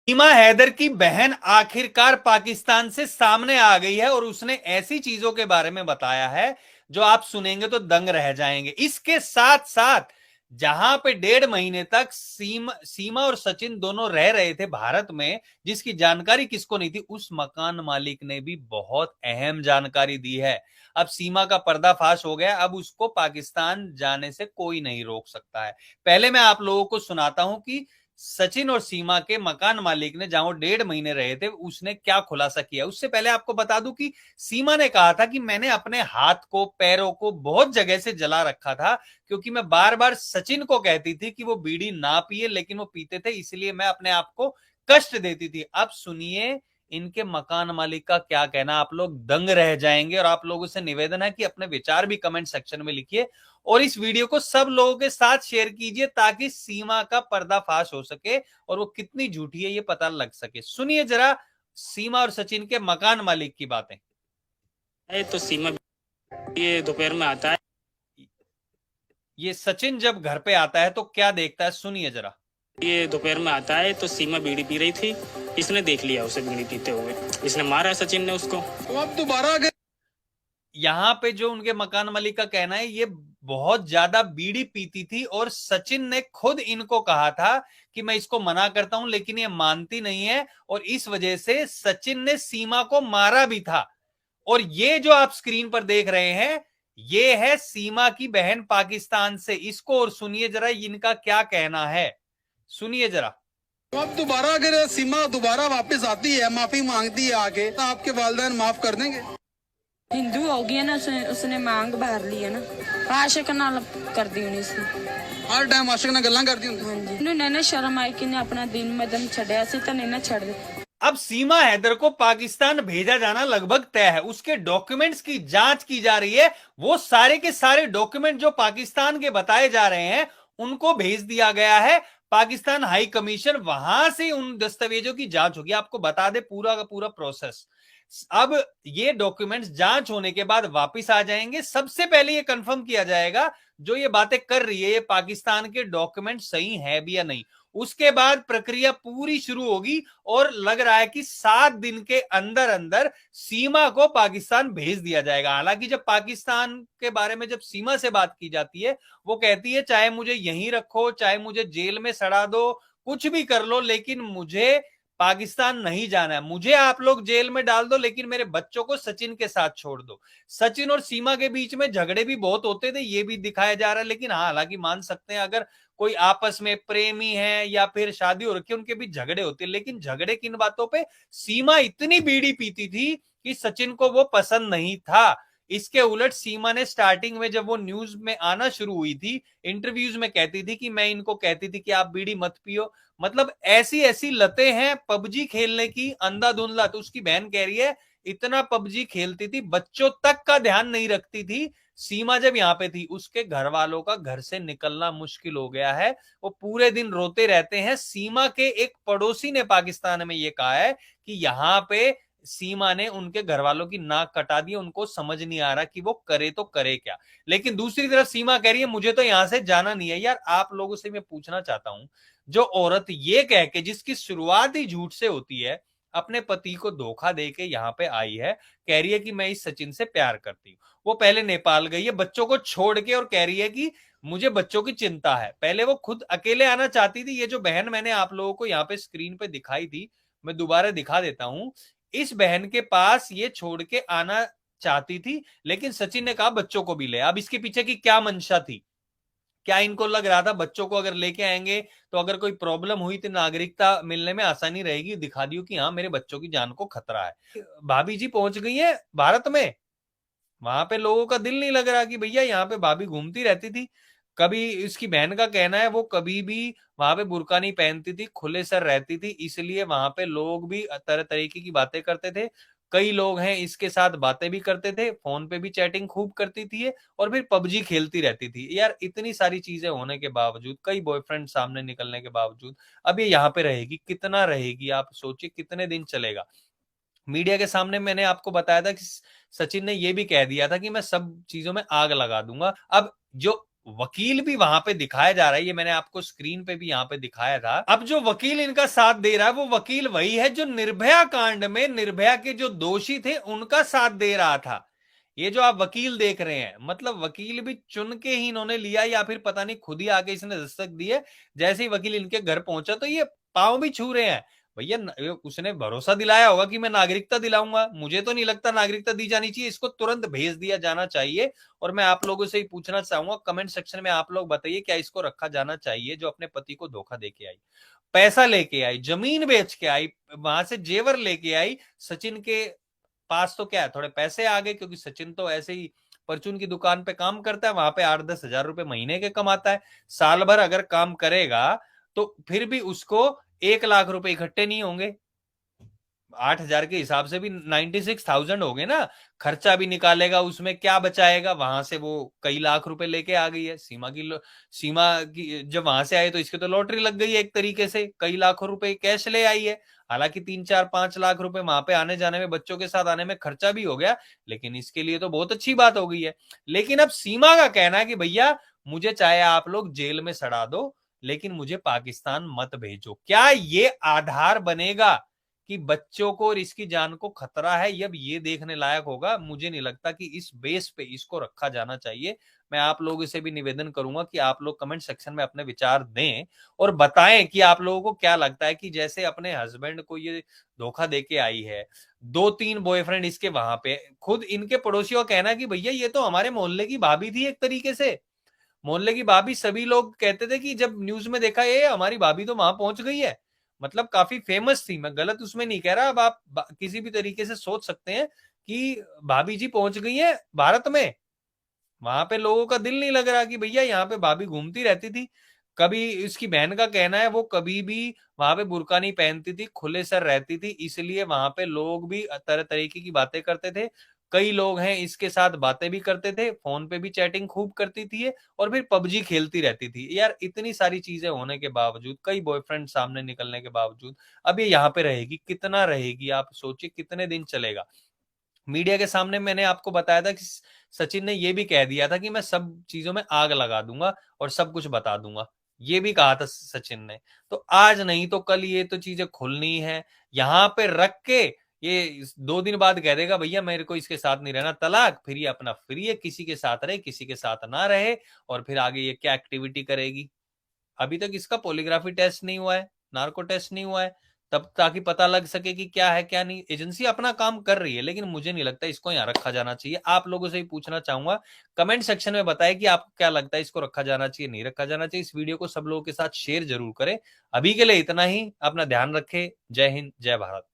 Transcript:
सीमा हैदर की बहन आखिरकार पाकिस्तान से सामने आ गई है और उसने ऐसी चीजों के बारे में बताया है जो आप सुनेंगे तो दंग रह जाएंगे। इसके साथ साथ जहां पे 1.5 महीने तक सीमा और सचिन दोनों रह रहे थे भारत में, जिसकी जानकारी किसको नहीं थी, उस मकान मालिक ने भी बहुत अहम जानकारी दी है। अब सीमा का पर्दाफाश हो गया, अब उसको पाकिस्तान जाने से कोई नहीं रोक सकता है। पहले मैं आप लोगों को सुनाता हूं कि सचिन और सीमा के मकान मालिक ने, जहां वो 1.5 महीने रहे थे, उसने क्या खुलासा किया। उससे पहले आपको बता दूं कि सीमा ने कहा था कि मैंने अपने हाथ को पैरों को बहुत जगह से जला रखा था, क्योंकि मैं बार बार सचिन को कहती थी कि वो बीड़ी ना पिए, लेकिन वो पीते थे, इसलिए मैं अपने आप को कष्ट देती थी। अब सुनिए इनके मकान मालिक का क्या कहना, आप लोग दंग रह जाएंगे। और आप लोगों से निवेदन है कि अपने विचार भी कमेंट सेक्शन में लिखिए और इस वीडियो को सब लोगों के साथ शेयर कीजिए, ताकि सीमा का पर्दाफाश हो सके और वो कितनी झूठी है ये पता लग सके। सुनिए जरा सीमा और सचिन के मकान मालिक की बातें। तो सीमा ये दोपहर में आता है। ये सचिन जब घर पे आता है तो क्या देखता है, सुनिए जरा। ये दोपहर में आता है तो सीमा बीड़ी पी रही थी। इसने देख लिया उसे बीड़ी पीते हुए। इसने मारा सचिन ने उसको। तो अब दोबारा यहां पे जो उनके मकान मालिक का कहना है, ये बहुत ज्यादा बीड़ी पीती थी और सचिन ने खुद इनको कहा था कि मैं इसको मना करता हूं, लेकिन ये मानती नहीं है और इस वजह से सचिन ने सीमा को मारा भी था। और ये जो आप स्क्रीन पर देख रहे हैं, ये है सीमा की बहन पाकिस्तान से। इसको और सुनिए जरा इनका क्या कहना है, सुनिए जरा। तो अब दोबारा अगर सीमा दोबारा वापस आती है, माफी मांगती है आके, तो आपके वालिदैन माफ कर देंगे? हिंदू हो गया ना, उसने मांग भर ली है ना, आशिक नाल कर दी उन्हें इसने। हर टाइम आशिक नाल गल्लां करदी हुंदी। हाँ जी, उन्हें ना शर्म आई कि ने अपना दिन मदन छड़या सी तो नहीं ना छड़ दे। अब सीमा हैदर को पाकिस्तान भेजा जाना लगभग तय है। उसके डॉक्यूमेंट्स की जांच की जा रही है। वो सारे के सारे डॉक्यूमेंट जो पाकिस्तान के बताए जा रहे हैं उनको भेज दिया गया है। पाकिस्तान हाई कमीशन, वहां से उन दस्तावेजों की जांच होगी। आपको बता दे पूरा का पूरा प्रोसेस। अब ये डॉक्यूमेंट्स जांच होने के बाद वापस आ जाएंगे। सबसे पहले ये कंफर्म किया जाएगा जो ये बातें कर रही है, ये पाकिस्तान के डॉक्यूमेंट सही है भी या नहीं। उसके बाद प्रक्रिया पूरी शुरू होगी और लग रहा है कि 7 दिन के अंदर अंदर सीमा को पाकिस्तान भेज दिया जाएगा। हालांकि जब पाकिस्तान के बारे में जब सीमा से बात की जाती है, वो कहती है चाहे मुझे यहीं रखो, चाहे मुझे जेल में सड़ा दो, कुछ भी कर लो, लेकिन मुझे पाकिस्तान नहीं जाना है। मुझे आप लोग जेल में डाल दो, लेकिन मेरे बच्चों को सचिन के साथ छोड़ दो। सचिन और सीमा के बीच में झगड़े भी बहुत होते थे, ये भी दिखाया जा रहा है। लेकिन हाँ, हालांकि मान सकते हैं अगर कोई आपस में प्रेमी है या फिर शादी हो रखी है, उनके बीच झगड़े होते हैं। लेकिन झगड़े किन बातों पे, सीमा इतनी बीड़ी पीती थी कि सचिन को वो पसंद नहीं था। इसके उलट सीमा ने स्टार्टिंग में जब वो न्यूज में आना शुरू हुई थी, इंटरव्यूज में कहती थी कि मैं इनको कहती थी कि आप बीड़ी मत पियो। मतलब ऐसी ऐसी लतें हैं पबजी खेलने की, अंधाधुंधला। तो उसकी बहन कह रही है इतना पबजी खेलती थी, बच्चों तक का ध्यान नहीं रखती थी। सीमा जब यहां पे थी, उसके घर वालों का घर से निकलना मुश्किल हो गया है। वो पूरे दिन रोते रहते हैं। सीमा के एक पड़ोसी ने पाकिस्तान में ये कहा है कि यहां पे सीमा ने उनके घर वालों की नाक कटा दी। उनको समझ नहीं आ रहा कि वो करे तो करे क्या। लेकिन दूसरी तरफ सीमा कह रही है मुझे तो यहां से जाना नहीं है। यार आप लोगों से मैं पूछना चाहता हूं, जो औरत ये कह के, जिसकी शुरुआत ही झूठ से होती है, अपने पति को धोखा दे के यहां पे आई है, कह रही है कि मैं इस सचिन से प्यार करती हूं। वो पहले नेपाल गई है बच्चों को छोड़ के और कह रही है कि मुझे बच्चों की चिंता है। पहले वो खुद अकेले आना चाहती थी। ये जो बहन मैंने आप लोगों को यहाँ पे स्क्रीन पे दिखाई थी, मैं दोबारा दिखा देता हूं। इस बहन के पास ये छोड़ के आना चाहती थी, लेकिन सचिन ने कहा बच्चों को भी ले। अब इसके पीछे की क्या मंशा थी? क्या इनको लग रहा था बच्चों को अगर लेके आएंगे तो अगर कोई प्रॉब्लम हुई तो नागरिकता मिलने में आसानी रहेगी, दिखा दियो कि हाँ मेरे बच्चों की जान को खतरा है। भाभी जी पहुंच गई है भारत में। वहां पे लोगों का दिल नहीं लग रहा कि भैया यहाँ पे भाभी घूमती रहती थी। कभी इसकी बहन का कहना है वो कभी भी वहां पे बुर्का नहीं पहनती थी, खुले सर रहती थी, इसलिए वहां पे लोग भी तरह तरीके की बातें करते थे। कई लोग हैं इसके साथ बातें भी करते थे, फोन पे भी चैटिंग खूब करती थी और फिर पबजी खेलती रहती थी। यार इतनी सारी चीजें होने के बावजूद, कई बॉयफ्रेंड सामने निकलने के बावजूद, अब ये यहाँ पे रहेगी, कितना रहेगी? आप सोचिए कितने दिन चलेगा। मीडिया के सामने मैंने आपको बताया था कि सचिन ने यह भी कह दिया था कि मैं सब चीजों में आग लगा दूंगा। अब जो वकील भी वहां पे दिखाया जा रहा है, ये मैंने आपको स्क्रीन पे भी यहां पे दिखाया था। अब जो वकील इनका साथ दे रहा है वो वकील वही है जो निर्भया कांड में निर्भया के जो दोषी थे उनका साथ दे रहा था। ये जो आप वकील देख रहे हैं, मतलब वकील भी चुन के ही इन्होंने लिया या फिर पता नहीं खुद ही आके इसने दस्तक दी है। जैसे ही वकील इनके घर पहुंचा तो ये पांव भी छू रहे हैं। भैया उसने भरोसा दिलाया होगा कि मैं नागरिकता दिलाऊंगा, मुझे तो नहीं लगता नागरिकता दी जानी चाहिए, इसको तुरंत भेज दिया जाना चाहिए। और मैं आप लोगों से ही पूछना चाहूंगा, कमेंट सेक्शन में आप लोग बताइए क्या इसको रखा जाना चाहिए, जो अपने पति को धोखा देके आई, पैसा लेके आई, जमीन बेच के आई, वहां से जेवर लेके आई। सचिन के पास तो क्या है, थोड़े पैसे आ गए क्योंकि सचिन तो ऐसे ही परचून की दुकान पे काम करता है, वहां पे 8-10 हजार रुपए महीने के कमाता है। साल भर अगर काम करेगा तो फिर भी उसको 1 लाख रुपए इकट्ठे नहीं होंगे। 8 हजार के हिसाब से भी 96,000 हो गए ना। खर्चा भी निकालेगा, उसमें क्या बचाएगा, वहां से वो कई लाख रुपए लेके आ गई है। सीमा की जब वहां से आए तो इसके तो लॉटरी लग गई है एक तरीके से, कई लाखों रुपए कैश ले आई है। हालांकि 3-4-5 लाख रुपए वहां पे आने जाने में, बच्चों के साथ आने में खर्चा भी हो गया, लेकिन इसके लिए तो बहुत अच्छी बात हो गई है। लेकिन अब सीमा का कहना है कि भैया मुझे चाहे आप लोग जेल में सड़ा दो, लेकिन मुझे पाकिस्तान मत भेजो। क्या ये आधार बनेगा कि बच्चों को और इसकी जान को खतरा है? अब ये देखने लायक होगा। मुझे नहीं लगता कि इस बेस पे इसको रखा जाना चाहिए। मैं आप लोगों से भी निवेदन करूंगा कि आप लोग कमेंट सेक्शन में अपने विचार दें और बताएं कि आप लोगों को क्या लगता है कि जैसे अपने हस्बैंड को ये धोखा देके आई है, 2-3 बॉयफ्रेंड इसके वहां पे, खुद इनके पड़ोसियों का कहना है कि भैया ये तो हमारे मोहल्ले की भाभी थी एक तरीके से। मोहल्ले की भाभी, सभी लोग कहते थे कि जब न्यूज में देखा ये हमारी भाभी तो वहां पहुंच गई है, मतलब काफी फेमस थी। मैं गलत उसमें नहीं कह रहा। अब आप किसी भी तरीके से सोच सकते हैं कि भाभी जी पहुंच गई है भारत में, वहां पे लोगों का दिल नहीं लग रहा कि भैया यहाँ पे भाभी घूमती रहती थी। कभी इसकी बहन का कहना है वो कभी भी वहां पे बुर्का नहीं पहनती थी, खुले सर रहती थी, इसलिए वहां पे लोग भी तरह तरीके की बातें करते थे। कई लोग हैं इसके साथ बातें भी करते थे, फोन पे भी चैटिंग खूब करती थी और फिर पबजी खेलती रहती थी। यार इतनी सारी चीजें होने के बावजूद, कई बॉयफ्रेंड सामने निकलने के बावजूद अब ये यहाँ पे रहेगी, कितना रहेगी? आप सोचिए कितने दिन चलेगा। मीडिया के सामने मैंने आपको बताया था कि सचिन ने यह भी कह दिया था कि मैं सब चीजों में आग लगा दूंगा और सब कुछ बता दूंगा, ये भी कहा था सचिन ने। तो आज नहीं तो कल ये तो चीजें खुलनी है। यहां पे रख के ये 2 दिन बाद कह देगा भैया मेरे को इसके साथ नहीं रहना, तलाक, फिर ये अपना फ्री है, किसी के साथ रहे किसी के साथ ना रहे, और फिर आगे ये क्या एक्टिविटी करेगी। अभी तक इसका पॉलीग्राफी टेस्ट नहीं हुआ है, नार्को टेस्ट नहीं हुआ है, तब ताकि पता लग सके कि क्या है क्या नहीं। एजेंसी अपना काम कर रही है, लेकिन मुझे नहीं लगता इसको यहाँ रखा जाना चाहिए। आप लोगों से ही पूछना चाहूंगा, कमेंट सेक्शन में बताएं कि आपको क्या लगता है, इसको रखा जाना चाहिए नहीं रखा जाना चाहिए। इस वीडियो को सब लोगों के साथ शेयर जरूर करें। अभी के लिए इतना ही, अपना ध्यान रखें। जय हिंद, जय भारत।